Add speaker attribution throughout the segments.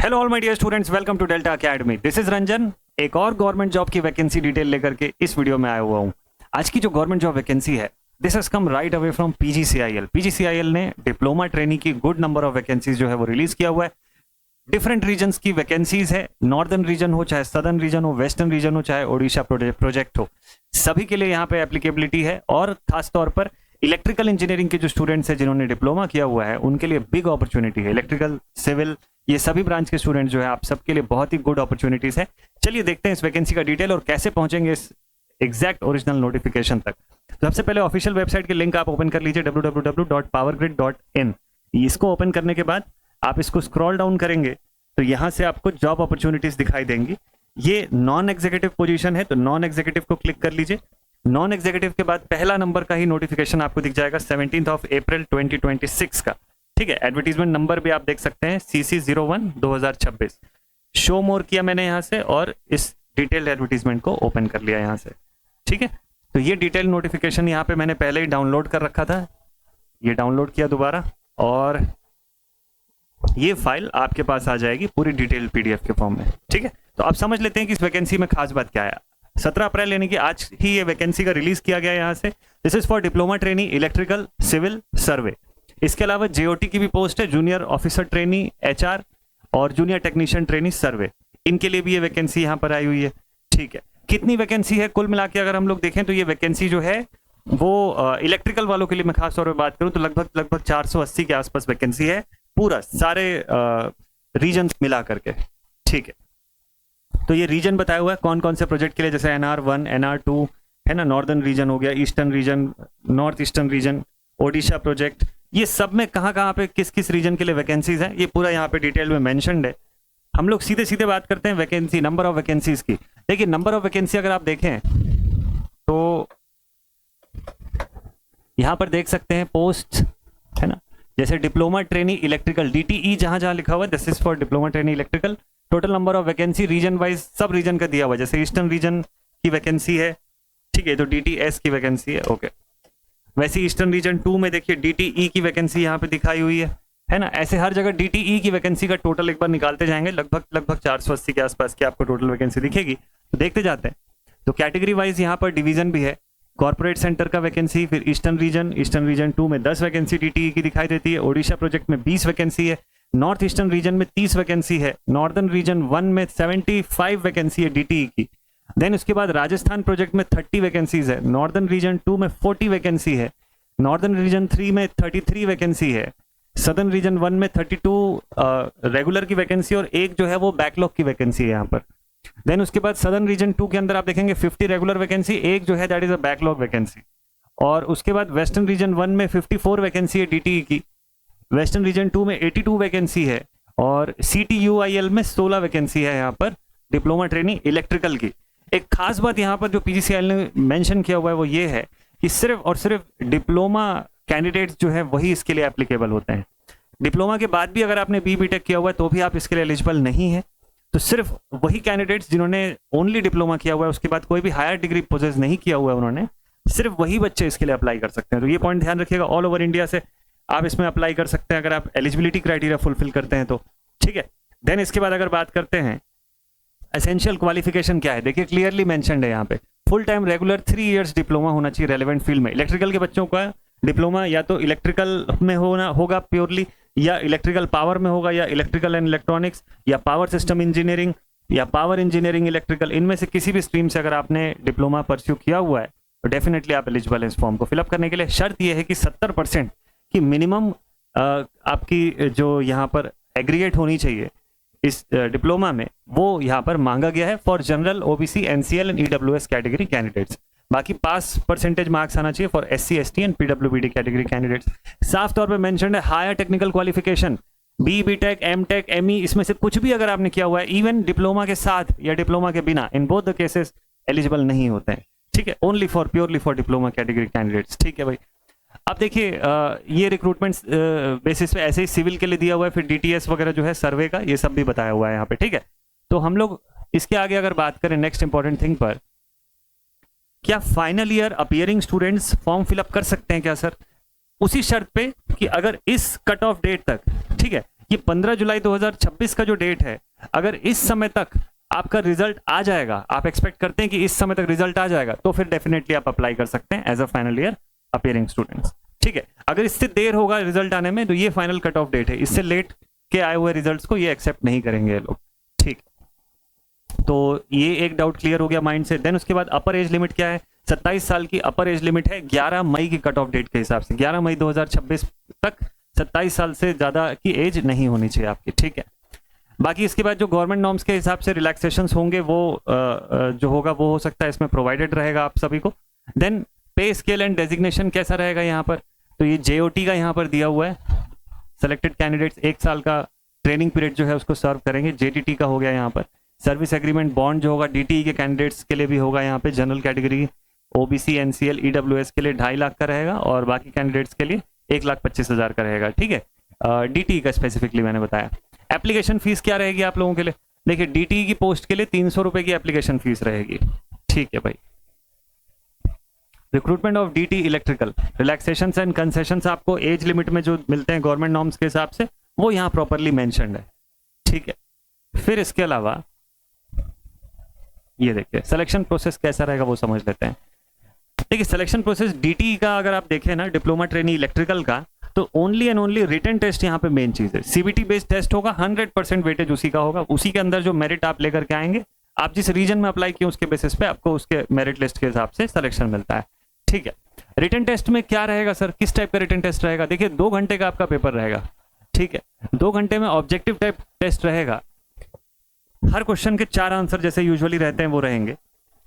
Speaker 1: Hello all my dear students, welcome to Delta Academy. This is Ranjan. एक और government job की vacancy detail लेकर के इस वीडियो में आया हुआ हूँ। आज की जो गवर्नमेंट जॉब वैकेंसी है, this has come right away from PGCIL. PGCIL ने डिप्लोमा ट्रेनी की गुड नंबर ऑफ वैकेंसीज जो है वो रिलीज किया हुआ है। डिफरेंट रीजन्स की वैकेंसीज है, नॉर्दर्न रीजन हो, चाहे सदर्न रीजन हो, वेस्टर्न रीजन हो, चाहे ओडिशा प्रोजेक्ट हो, सभी के लिए यहाँ पे एप्लीकेबिलिटी है। और खास तौर पर इलेक्ट्रिकल इंजीनियरिंग के जो स्टूडेंट्स हैं जिन्होंने डिप्लोमा किया हुआ है, उनके लिए बिग अपॉर्चुनिटी है। इलेक्ट्रिकल, सिविल, ये सभी ब्रांच के स्टूडेंट्स जो है आप सबके लिए बहुत ही गुड अपॉर्चुनिटीज है। चलिए देखते हैं इस वैकेंसी का डिटेल और कैसे पहुंचेंगे इस एग्जैक्ट ओरिजिनल नोटिफिकेशन तक। सबसे पहले ऑफिशियल वेबसाइट के लिंक आप ओपन कर लीजिए www.powergrid.in। इसको ओपन करने के बाद आप इसको स्क्रॉल डाउन करेंगे तो यहाँ से आपको जॉब अपॉर्चुनिटीज दिखाई देंगी। ये नॉन एग्जीक्यूटिव पोजीशन है तो नॉन एग्जीक्यूटिव को क्लिक कर लीजिए। नॉन एग्जीक्यूटिव के बाद पहला नंबर का ही नोटिफिकेशन आपको दिख जाएगा 17 अप्रैल 2026 का। ठीक है, एडवर्टीजमेंट नंबर भी आप देख सकते हैं CC01 2026। शो मोर किया मैंने यहाँ से और इस डिटेल्ड एडवर्टीजमेंट को ओपन कर लिया यहाँ से। ठीक है, तो ये डिटेल नोटिफिकेशन यहाँ पे मैंने पहले ही डाउनलोड कर रखा था, ये डाउनलोड किया दोबारा और ये फाइल आपके पास आ जाएगी पूरी डिटेल PDF के फॉर्म में। ठीक है, तो आप समझ लेते हैं कि इस वैकेंसी में खास बात क्या है। 17 अप्रैल यानी कि आज ही ये वैकेंसी का रिलीज किया गया यहाँ से। This is for diploma trainee electrical civil survey. इसके अलावा JOT की भी पोस्ट है, जूनियर ऑफिसर ट्रेनी HR और जूनियर टेक्नीशियन ट्रेनी सर्वे। इनके लिए भी ये वैकेंसी यहाँ पर आई हुई है। ठीक है, कितनी वैकेंसी है कुल मिला के अगर हम लोग देखें तो ये वैकेंसी जो है वो इलेक्ट्रिकल वालों के लिए मैं खास तौर पर बात करूं तो लगभग 480 के आसपास वैकेंसी है, पूरा सारे रीजन मिला करके। ठीक है, तो ये रीजन बताया हुआ है कौन कौन से प्रोजेक्ट के लिए, जैसे NR1 NR2 है ना, नॉर्दर्न रीजन हो गया, eastern region, north eastern region, Odisha project, ये सब में कहाँ पे किस किस रीजन के लिए वैकेंसीज हैं ये पूरा यहाँ पे डिटेल में मेंशन्ड है। हम लोग सीधे सीधे बात करते हैं वैकेंसी, नंबर ऑफ वैकेंसीज की। देखिए नंबर ऑफ वैकेंसी अगर आप देखें तो यहाँ पर देख सकते हैं पोस्ट है ना, जैसे डिप्लोमा ट्रेनी इलेक्ट्रिकल DTE जहां लिखा हुआ है, this is for diploma trainee electrical. Total number of vacancy region wise सब रीजन का दिया हुआ है, जैसे ईस्टर्न रीजन की वैकेंसी है। ठीक है, तो DTS की वैकेंसी है। ओके, वैसे ईस्टर्न रीजन 2 में देखिए DTE की वैकेंसी यहाँ पे दिखाई हुई है ना। ऐसे हर जगह DTE की वैकेंसी का टोटल एक बार निकालते जाएंगे, लगभग 480 के आसपास की आपको टोटल वैकेंसी दिखेगी। तो देखते जाते हैं। तो कैटेगरी वाइज यहाँ पर डिवीजन भी है, कॉर्पोरेट सेंटर का वैकेंसी, फिर ईस्टर्न रीजन 2 में 10 वैकेंसी DTE की दिखाई देती है, ओडिशा प्रोजेक्ट में 20 वैकेंसी है, नॉर्थ ईस्टर्न रीजन में 30 वैकेंसी है, नॉर्दर्न रीजन 1 में 75 वैकेंसी है DTE की। देन उसके बाद राजस्थान प्रोजेक्ट में 30 वैकेंसीज है, नॉर्दर्न रीजन 2 में 40 वैकेंसी है, नॉर्दर्न रीजन 3 में 33 वैकेंसी है, सदर्न रीजन 1 में 32 रेगुलर की वैकेंसी और एक जो है वो बैकलॉग की वैकेंसी है यहाँ पर। देन उसके बाद सदर्न रीजन 2 के अंदर आप देखेंगे 50 रेगुलर वैकेंसी, एक जो है that is a backlog vacancy. और उसके बाद वेस्टर्न रीजन 1 में 54 वैकेंसी है DTE की, वेस्टर्न रीजन 2 में 82 वैकेंसी है और CTUIL में 16 वैकेंसी है यहाँ पर डिप्लोमा ट्रेनी इलेक्ट्रिकल की। एक खास बात यहाँ पर जो PGCIL ने मेंशन किया हुआ है वो ये है कि सिर्फ और सिर्फ डिप्लोमा कैंडिडेट्स जो है वही इसके लिए एप्लीकेबल होते हैं। डिप्लोमा के बाद भी अगर आपने BTech किया हुआ है तो भी आप इसके लिए एलिजिबल नहीं है। तो सिर्फ वही कैंडिडेट्स जिन्होंने ओनली डिप्लोमा किया हुआ है, उसके बाद कोई भी हायर डिग्री पोजेस नहीं किया हुआ है उन्होंने, सिर्फ वही बच्चे इसके लिए अप्लाई कर सकते हैं। तो ये पॉइंट ध्यान रखिएगा, ऑल ओवर इंडिया से आप इसमें अप्लाई कर सकते हैं अगर आप एलिजिबिलिटी क्राइटेरिया फुलफिल करते हैं तो। ठीक है, देन इसके बाद अगर बात करते हैं एसेंशियल क्वालिफिकेशन क्या है, देखिए क्लियरली मेंशन्ड है यहाँ पे, full time regular 3 years diploma होना चाहिए रेलेवेंट फील्ड में। इलेक्ट्रिकल के बच्चों का डिप्लोमा या तो इलेक्ट्रिकल में होगा प्योरली, या इलेक्ट्रिकल पावर में होगा, या इलेक्ट्रिकल एंड इलेक्ट्रॉनिक्स, या पावर सिस्टम इंजीनियरिंग, या पावर इंजीनियरिंग इलेक्ट्रिकल। इनमें से किसी भी स्ट्रीम से अगर आपने डिप्लोमा परस्यू किया हुआ है तो डेफिनेटली आप एलिजिबल हैं इस फॉर्म को फिलअप करने के लिए। शर्त यह है कि 70% की मिनिमम आपकी जो यहाँ पर एग्रीगेट होनी चाहिए इस डिप्लोमा में, वो यहाँ पर मांगा गया है for general OBC NCL and EWS category candidates. बाकी पास परसेंटेज मार्क्स आना चाहिए for SC ST and PWBD category candidates. साफ तौर पे मेंशन्ड है higher technical qualification, BTech MTech ME, इसमें से कुछ भी अगर आपने किया हुआ है, इवन डिप्लोमा के साथ या डिप्लोमा के बिना, in both the cases eligible नहीं होते हैं। ठीक है, only for purely for diploma category candidates. ठीक है भाई, अब देखिए ये रिक्रूटमेंट बेसिस पे ऐसे ही सिविल के लिए दिया हुआ है, फिर DTS वगैरह जो है सर्वे का, ये सब भी बताया हुआ है यहाँ पे। ठीक है, तो हम लोग इसके आगे अगर बात करें नेक्स्ट इंपॉर्टेंट थिंग पर, क्या final year appearing students form fill up कर सकते हैं क्या सर? उसी शर्त पे कि अगर इस कट ऑफ डेट तक, ठीक है, कि 15 जुलाई 2026 का जो डेट है, अगर इस समय तक आपका रिजल्ट आ जाएगा, आप एक्सपेक्ट करते हैं कि इस समय तक रिजल्ट आ जाएगा, तो फिर डेफिनेटली आप अप्लाई कर सकते हैं as a final year appearing students. ठीक है, अगर इससे देर होगा रिजल्ट आने में तो ये फाइनल कट ऑफ डेट है, इससे लेट के आए हुए रिजल्ट्स को ये एक्सेप्ट नहीं करेंगे ये लोग। ठीक, तो ये एक डाउट क्लियर हो गया माइंड से। देन उसके बाद अपर एज लिमिट क्या है, 27 साल की अपर एज लिमिट है 11 मई की कट ऑफ डेट के हिसाब से। 11 मई 2026 तक 27 साल से ज्यादा की एज नहीं होनी चाहिए आपकी। ठीक है, बाकी इसके बाद जो गवर्नमेंट नॉर्म्स के हिसाब से रिलैक्सेशंस होंगे वो जो होगा वो हो सकता है इसमें प्रोवाइडेड रहेगा आप सभी को। देन पे स्केल एंड डेजिग्नेशन कैसा रहेगा यहाँ पर, तो ये JOT का यहाँ पर दिया हुआ है। सेलेक्टेड कैंडिडेट्स 1 साल का ट्रेनिंग पीरियड जो है उसको सर्व करेंगे। JTT का हो गया यहाँ पर। सर्विस एग्रीमेंट बॉन्ड जो होगा DTE के कैंडिडेट्स के लिए भी होगा यहाँ पे। General category OBC NCL EWS के लिए 2.5 लाख का रहेगा और बाकी कैंडिडेट्स के लिए 1,25,000 का रहेगा। ठीक है, DTE का स्पेसिफिकली मैंने बताया। एप्लीकेशन फीस क्या रहेगी आप लोगों के लिए, देखिए DTE की पोस्ट के लिए 300 रुपए की एप्लीकेशन फीस रहेगी। ठीक है भाई। Recruitment of DT electrical, relaxations and concessions आपको एज लिमिट में जो मिलते हैं गवर्नमेंट नॉर्म्स के हिसाब से वो यहाँ प्रॉपरली मेंशन्ड है। ठीक है, फिर इसके अलावा ये देखिए सिलेक्शन प्रोसेस कैसा रहेगा वो समझ लेते हैं। देखिए सिलेक्शन प्रोसेस DTE का अगर आप देखें ना, डिप्लोमा ट्रेनी इलेक्ट्रिकल का, तो only and only written test यहाँ पे मेन चीज है। CBT बेस्ड टेस्ट होगा, 100% वेटेज उसी का होगा। उसी के अंदर जो मेरिट आप लेकर के आएंगे, आप जिस रीजन में अप्लाई किए उसके बेसिस पे आपको उसके मेरिट लिस्ट के हिसाब से सिलेक्शन मिलता है। ठीक है, रिटन टेस्ट में क्या रहेगा सर, किस टाइप का रिटन टेस्ट रहेगा, देखिए 2 घंटे का आपका पेपर रहेगा। ठीक है, 2 घंटे में ऑब्जेक्टिव टाइप टेस्ट रहेगा। हर क्वेश्चन के 4 आंसर जैसे यूजुअली रहते हैं वो रहेंगे।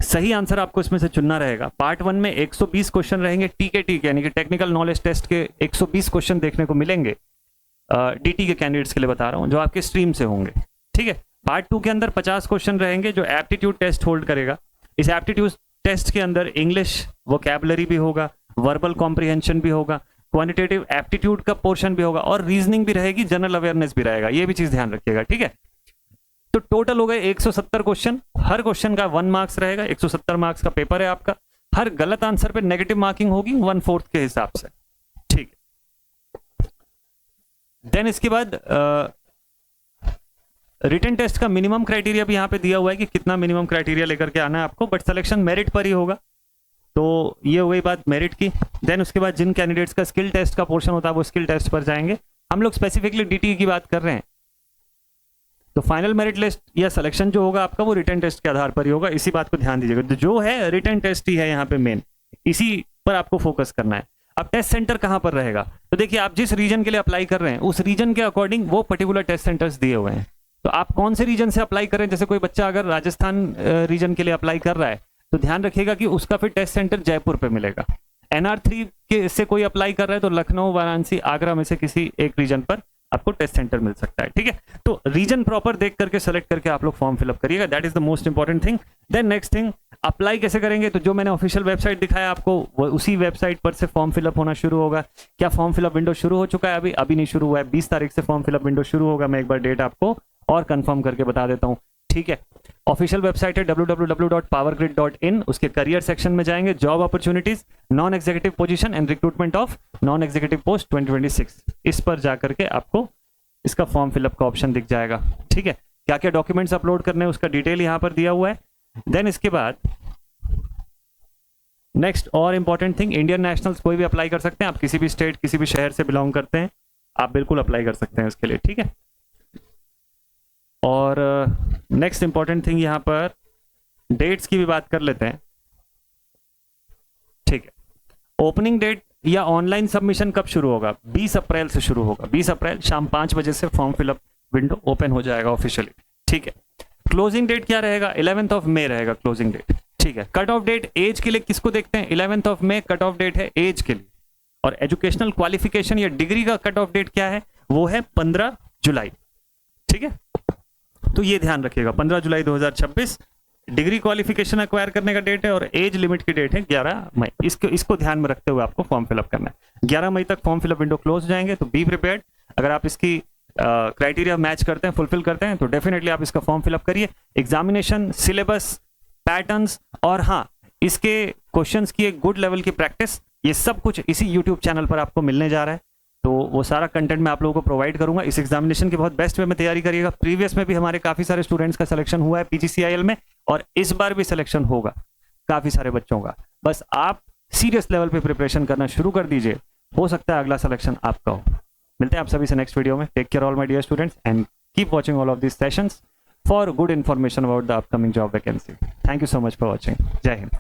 Speaker 1: सही आंसर आपको इसमें से चुनना रहेगा। पार्ट 1 में 120 क्वेश्चन रहेंगे TKT यानी कि टेक्निकल नॉलेज टेस्ट के 120 क्वेश्चन देखने को मिलेंगे। DT के कैंडिडेट्स के लिए बता रहा हूं जो आपके स्ट्रीम से होंगे। ठीक है, पार्ट 2 के अंदर 50 क्वेश्चन रहेंगे जो एप्टीट्यूड टेस्ट होल्ड करेगा। इस एप्टीट्यूड टेस्ट के अंदर इंग्लिश वोकैबुलरी भी होगा, वर्बल कॉम्प्रिहेंशन भी होगा, क्वांटिटेटिव एप्टीट्यूड का पोर्शन भी होगा और रीजनिंग भी रहेगी, जनरल अवेयरनेस भी रहेगा। ये भी चीज ध्यान रखिएगा। ठीक है, तो टोटल हो गए 170 क्वेश्चन। हर क्वेश्चन का 1 मार्क्स रहेगा। 170 मार्क्स का पेपर है आपका। हर गलत आंसर पे नेगेटिव मार्किंग होगी 1/4 के हिसाब से। ठीक है, देन इसके बाद रिटन टेस्ट का मिनिमम क्राइटेरिया भी यहाँ पे दिया हुआ है कि कितना मिनिमम क्राइटेरिया लेकर के आना है आपको, बट सिलेक्शन मेरिट पर ही होगा। तो ये हो गई बात मेरिट की। देन उसके बाद जिन कैंडिडेट्स का स्किल टेस्ट का पोर्शन होता है वो स्किल टेस्ट पर जाएंगे। हम लोग स्पेसिफिकली DTE की बात कर रहे हैं, तो फाइनल मेरिट लिस्ट या सिलेक्शन जो होगा आपका वो रिटन टेस्ट के आधार पर ही होगा। इसी बात को ध्यान दीजिएगा। तो जो है रिटन टेस्ट ही है यहाँ पे मेन, इसी पर आपको फोकस करना है। अब टेस्ट सेंटर कहाँ पर रहेगा, तो देखिए आप जिस रीजन के लिए अप्लाई कर रहे हैं उस रीजन के अकॉर्डिंग वो पर्टिकुलर टेस्ट सेंटर्स दिए हुए हैं। तो आप कौन से रीजन से अप्लाई कर रहे हैं, जैसे कोई बच्चा अगर राजस्थान रीजन के लिए अप्लाई कर रहा है तो ध्यान रखिएगा कि उसका फिर टेस्ट सेंटर जयपुर पे मिलेगा। NR3 के से कोई अप्लाई कर रहा है तो लखनऊ, वाराणसी, आगरा में से किसी एक रीजन पर आपको टेस्ट सेंटर मिल सकता है। ठीक है, तो रीजन प्रॉपर देख करके सेलेक्ट करके आप लोग फॉर्म फिलअप करिएगा। That is the most important thing. Then next thing, apply कैसे करेंगे, तो जो मैंने ऑफिशियल वेबसाइट दिखाया आपको वो उसी वेबसाइट पर से फॉर्म फिलअप होना शुरू होगा। क्या फॉर्म फिलअप विंडो शुरू हो चुका है? अभी नहीं शुरू हुआ है। 20 तारीख से फॉर्म फिलअप विंडो शुरू होगा। मैं एक बार डेट आपको और कंफर्म करके बता देता हूँ। ठीक है, ऑफिशियल वेबसाइट है www.powergrid.in। उसके करियर सेक्शन में जाएंगे, job opportunities, non executive position and recruitment of non executive post 2026, इस पर जाकर के आपको इसका फॉर्म फिलअप का ऑप्शन दिख जाएगा। ठीक है, क्या क्या डॉक्यूमेंट्स अपलोड करने हैं उसका डिटेल यहाँ पर दिया हुआ है। देन इसके बाद नेक्स्ट और इंपॉर्टेंट थिंग, इंडियन नेशनल्स कोई भी अप्लाई कर सकते हैं। आप किसी भी स्टेट, किसी भी शहर से बिलोंग करते हैं, आप बिल्कुल अप्लाई कर सकते हैं उसके लिए। ठीक है, और नेक्स्ट इंपॉर्टेंट थिंग यहाँ पर डेट्स की भी बात कर लेते हैं। ठीक है, ओपनिंग डेट या ऑनलाइन सबमिशन कब शुरू होगा? 20 अप्रैल से शुरू होगा। 20 अप्रैल शाम 5 बजे से फॉर्म फिलअप विंडो ओपन हो जाएगा ऑफिशियली। ठीक है, क्लोजिंग डेट क्या रहेगा? 11 मई रहेगा क्लोजिंग डेट। ठीक है, कट ऑफ डेट एज के लिए किसको देखते हैं? 11 मई कट ऑफ डेट है एज के लिए। और एजुकेशनल क्वालिफिकेशन या डिग्री का कट ऑफ डेट क्या है? वो है 15 जुलाई। ठीक है, तो ये ध्यान रखिएगा, 15 जुलाई 2026 डिग्री क्वालिफिकेशन एक्वायर करने का डेट है और एज लिमिट की डेट है 11 मई। इसको ध्यान में रखते हुए आपको फॉर्म फिलअप करना है। 11 मई तक फॉर्म फिलअप विंडो क्लोज जाएंगे, तो बी प्रिपेयर्ड। अगर आप इसकी क्राइटेरिया मैच करते हैं, फुलफिल करते हैं, तो डेफिनेटली आप इसका फॉर्म फिलअप करिए। एग्जामिनेशन, सिलेबस, पैटर्न्स और हाँ इसके क्वेश्चंस की एक गुड लेवल की प्रैक्टिस, ये सब कुछ इसी यूट्यूब चैनल पर आपको मिलने जा रहा है। तो वो सारा कंटेंट मैं आप लोगों को प्रोवाइड करूंगा। इस एग्जामिनेशन की बहुत बेस्ट वे में तैयारी करिएगा। प्रीवियस में भी हमारे काफ़ी सारे स्टूडेंट्स का सिलेक्शन हुआ है PGCIL में, और इस बार भी सिलेक्शन होगा काफ़ी सारे बच्चों का। बस आप सीरियस लेवल पे प्रिपरेशन करना शुरू कर दीजिए, हो सकता है अगला सिलेक्शन आपका हो। मिलते हैं आप सभी से नेक्स्ट वीडियो में। Take care all my dear students and keep watching all of this sessions for good information about the upcoming job vacancy. Thank you so much for watching. जय हिंद।